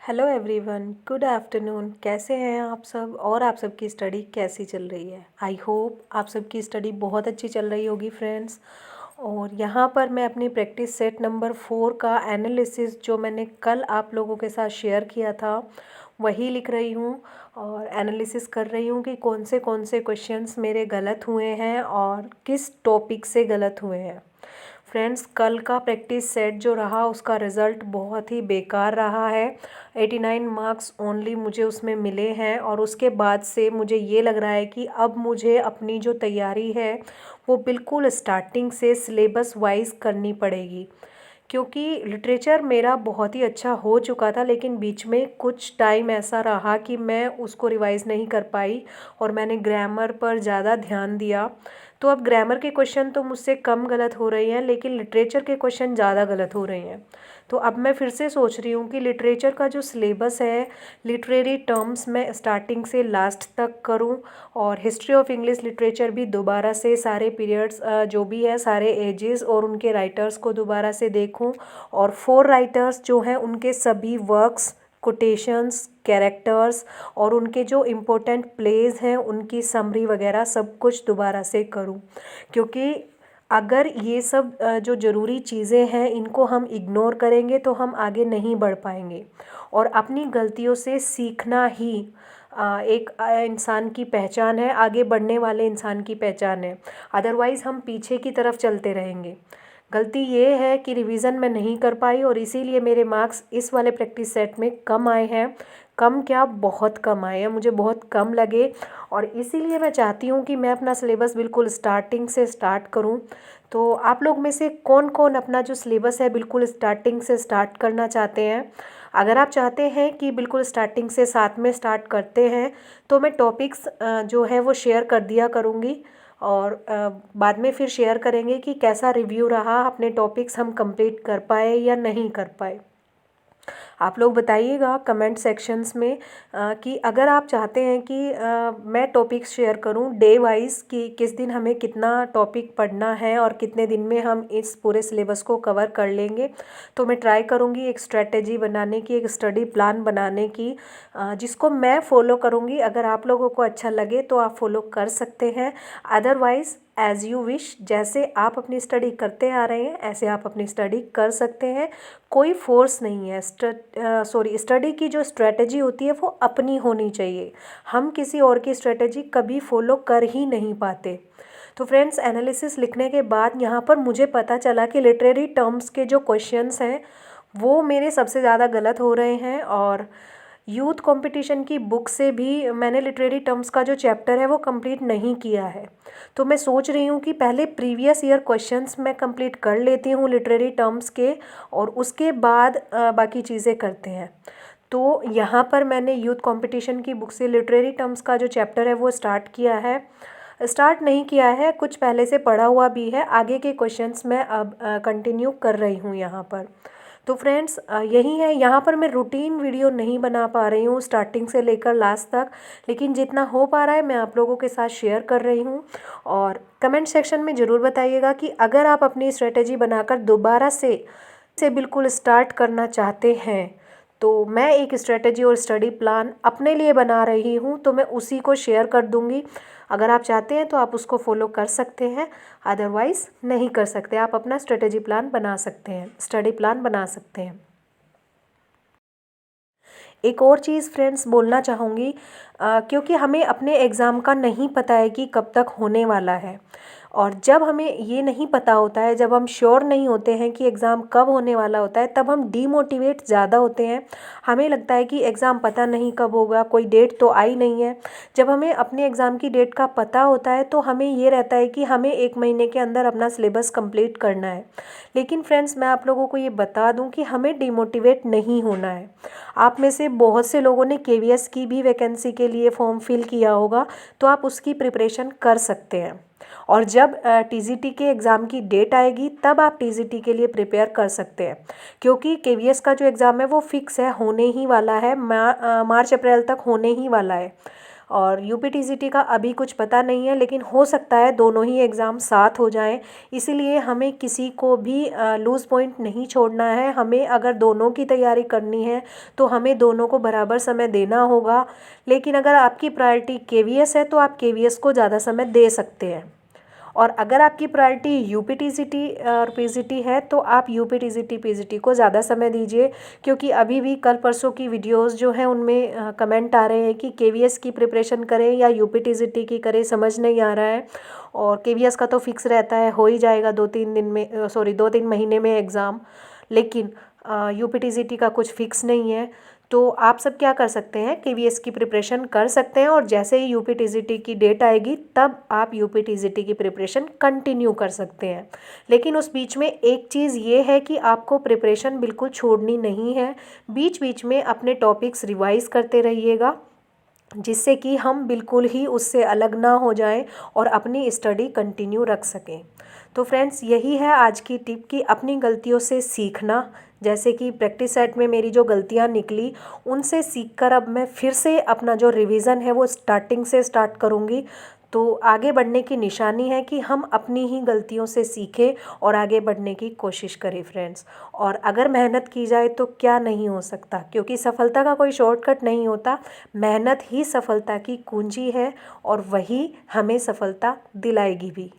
Hello everyone, good afternoon. कैसे हैं आप सब और आप सबकी स्टडी कैसी चल रही है? आई होप आप सबकी स्टडी बहुत अच्छी चल रही होगी फ्रेंड्स। और यहाँ पर मैं अपनी प्रैक्टिस सेट नंबर 4 का एनालिसिस जो मैंने कल आप लोगों के साथ शेयर किया था वही लिख रही हूँ और एनालिसिस कर रही हूँ कि कौन से क्वेश्चंस मेरे गलत हुए हैं और किस टॉपिक से गलत हुए हैं। फ्रेंड्स, कल का प्रैक्टिस सेट जो रहा उसका रिज़ल्ट बहुत ही बेकार रहा है। 89 मार्क्स ओनली मुझे उसमें मिले हैं और उसके बाद से मुझे ये लग रहा है कि अब मुझे अपनी जो तैयारी है वो बिल्कुल स्टार्टिंग से सिलेबस वाइज करनी पड़ेगी, क्योंकि लिटरेचर मेरा बहुत ही अच्छा हो चुका था लेकिन बीच में कुछ टाइम ऐसा रहा कि मैं उसको रिवाइज़ नहीं कर पाई और मैंने ग्रामर पर ज़्यादा ध्यान दिया। तो अब ग्रामर के क्वेश्चन तो मुझसे कम गलत हो रहे हैं लेकिन लिटरेचर के क्वेश्चन ज़्यादा गलत हो रहे हैं। तो अब मैं फिर से सोच रही हूँ कि लिटरेचर का जो सिलेबस है, लिटरेरी टर्म्स मैं स्टार्टिंग से लास्ट तक करूँ और हिस्ट्री ऑफ इंग्लिश लिटरेचर भी दोबारा से सारे पीरियड्स जो भी है सारे एजेस और उनके राइटर्स को दोबारा से देखूं और 4 राइटर्स जो हैं उनके सभी वर्क्स, कोटेशंस, कैरेक्टर्स और उनके जो इम्पोर्टेंट प्लेज हैं उनकी समरी वगैरह सब कुछ दोबारा से करूं, क्योंकि अगर ये सब जो ज़रूरी चीज़ें हैं इनको हम इग्नोर करेंगे तो हम आगे नहीं बढ़ पाएंगे। और अपनी गलतियों से सीखना ही एक इंसान की पहचान है, आगे बढ़ने वाले इंसान की पहचान है। अदरवाइज़ हम पीछे की तरफ चलते रहेंगे। गलती ये है कि रिवीजन मैं नहीं कर पाई और इसीलिए मेरे मार्क्स इस वाले प्रैक्टिस सेट में कम आए हैं। कम क्या, बहुत कम आए हैं, मुझे बहुत कम लगे और इसीलिए मैं चाहती हूँ कि मैं अपना सिलेबस बिल्कुल स्टार्टिंग से स्टार्ट करूँ। तो आप लोग में से कौन कौन अपना जो सिलेबस है बिल्कुल स्टार्टिंग से स्टार्ट करना चाहते हैं? अगर आप चाहते हैं कि बिल्कुल स्टार्टिंग से साथ में स्टार्ट करते हैं तो मैं टॉपिक्स जो है वो शेयर कर दिया करूँगी और बाद में फिर शेयर करेंगे कि कैसा रिव्यू रहा, अपने टॉपिक्स हम कंप्लीट कर पाए या नहीं कर पाए। आप लोग बताइएगा कमेंट सेक्शंस में कि अगर आप चाहते हैं कि मैं टॉपिक्स शेयर करूं डे वाइज कि किस दिन हमें कितना टॉपिक पढ़ना है और कितने दिन में हम इस पूरे सिलेबस को कवर कर लेंगे, तो मैं ट्राई करूंगी एक स्ट्रेटेजी बनाने की, एक स्टडी प्लान बनाने की, जिसको मैं फॉलो करूंगी। अगर आप लोगों को अच्छा लगे तो आप फॉलो कर सकते हैं, अदरवाइज़ एज़ यू विश। जैसे आप अपनी स्टडी करते आ रहे हैं ऐसे आप अपनी स्टडी कर सकते हैं, कोई फोर्स नहीं है। स्टडी की जो स्ट्रेटजी होती है वो अपनी होनी चाहिए, हम किसी और की स्ट्रेटजी कभी फॉलो कर ही नहीं पाते। तो फ्रेंड्स, एनालिसिस लिखने के बाद यहाँ पर मुझे पता चला कि लिटरेरी टर्म्स के जो क्वेश्चंस हैं वो मेरे सबसे ज़्यादा गलत हो रहे हैं और यूथ कंपटीशन की बुक से भी मैंने लिटरेरी टर्म्स का जो चैप्टर है वो कंप्लीट नहीं किया है। तो मैं सोच रही हूँ कि पहले प्रीवियस ईयर क्वेश्चंस मैं कंप्लीट कर लेती हूँ लिटरेरी टर्म्स के और उसके बाद बाकी चीज़ें करते हैं। तो यहाँ पर मैंने यूथ कंपटीशन की बुक से लिटरेरी टर्म्स का जो चैप्टर है वो स्टार्ट नहीं किया है, कुछ पहले से पढ़ा हुआ भी है। आगे के क्वेश्चंस मैं अब कंटिन्यू कर रही हूँ यहाँ पर। तो फ्रेंड्स, यही है, यहाँ पर मैं रूटीन वीडियो नहीं बना पा रही हूँ स्टार्टिंग से लेकर लास्ट तक, लेकिन जितना हो पा रहा है मैं आप लोगों के साथ शेयर कर रही हूँ। और कमेंट सेक्शन में ज़रूर बताइएगा कि अगर आप अपनी स्ट्रेटेजी बनाकर दोबारा से बिल्कुल स्टार्ट करना चाहते हैं तो मैं एक स्ट्रेटेजी और स्टडी प्लान अपने लिए बना रही हूँ, तो मैं उसी को शेयर कर दूँगी। अगर आप चाहते हैं तो आप उसको फॉलो कर सकते हैं, अदरवाइज़ नहीं कर सकते। आप अपना स्ट्रेटेजी प्लान बना सकते हैं, स्टडी प्लान बना सकते हैं। एक और चीज़ फ्रेंड्स बोलना चाहूँगी, क्योंकि हमें अपने एग्ज़ाम का नहीं पता है कि कब तक होने वाला है और जब हमें ये नहीं पता होता है, जब हम श्योर नहीं होते हैं कि एग्ज़ाम कब होने वाला होता है, तब हम डीमोटिवेट ज़्यादा होते हैं। हमें लगता है कि एग्ज़ाम पता नहीं कब होगा, कोई डेट तो आई नहीं है। जब हमें अपने एग्ज़ाम की डेट का पता होता है तो हमें ये रहता है कि हमें 1 महीने के अंदर अपना सिलेबस कंप्लीट करना है। लेकिन फ्रेंड्स, मैं आप लोगों को ये बता दूं कि हमें डिमोटिवेट नहीं होना है। आप में से बहुत से लोगों ने केवीएस की भी वैकेंसी के लिए फॉर्म फिल किया होगा, तो आप उसकी प्रिपरेशन कर सकते हैं और जब टीजीटी के एग्ज़ाम की डेट आएगी तब आप टीजीटी के लिए प्रिपेयर कर सकते हैं, क्योंकि केवीएस का जो एग्ज़ाम है वो फिक्स है, होने ही वाला है, मार्च अप्रैल तक होने ही वाला है। और यूपीटीसीटी का अभी कुछ पता नहीं है, लेकिन हो सकता है दोनों ही एग्ज़ाम साथ हो जाएं। इसीलिए हमें किसी को भी लूज़ पॉइंट नहीं छोड़ना है। हमें अगर दोनों की तैयारी करनी है तो हमें दोनों को बराबर समय देना होगा। लेकिन अगर आपकी प्रायोरिटी केवीएस है तो आप केवीएस को ज़्यादा समय दे सकते हैं, और अगर आपकी प्रायोरिटी यूपीटीसीटी और पीजीटी है तो आप यूपीटीसीटी पीजीटी को ज़्यादा समय दीजिए। क्योंकि अभी भी कल परसों की वीडियोस जो हैं उनमें कमेंट आ रहे हैं कि केवीएस की प्रिपरेशन करें या यूपीटीसीटी की करें, समझ नहीं आ रहा है। और केवीएस का तो फिक्स रहता है, हो ही जाएगा 2-3 दिन में, सॉरी 2-3 महीने में एग्ज़ाम। लेकिन यूपीटीसीटी का कुछ फिक्स नहीं है। तो आप सब क्या कर सकते हैं, केवीएस की प्रिपरेशन कर सकते हैं, और जैसे ही यूपीटीसीटी की डेट आएगी तब आप यूपीटीसीटी की प्रिपरेशन कंटिन्यू कर सकते हैं। लेकिन उस बीच में एक चीज़ ये है कि आपको प्रिपरेशन बिल्कुल छोड़नी नहीं है। बीच बीच में अपने टॉपिक्स रिवाइज करते रहिएगा, जिससे कि हम बिल्कुल ही उससे अलग ना हो जाएं और अपनी स्टडी कंटिन्यू रख सकें। तो फ्रेंड्स, यही है आज की टिप कि अपनी गलतियों से सीखना। जैसे कि प्रैक्टिस सेट में मेरी जो गलतियां निकली उनसे सीखकर अब मैं फिर से अपना जो रिवीजन है वो स्टार्टिंग से स्टार्ट करूँगी। तो आगे बढ़ने की निशानी है कि हम अपनी ही गलतियों से सीखें और आगे बढ़ने की कोशिश करें फ्रेंड्स। और अगर मेहनत की जाए तो क्या नहीं हो सकता, क्योंकि सफलता का कोई शॉर्टकट नहीं होता। मेहनत ही सफलता की कुंजी है और वही हमें सफलता दिलाएगी भी।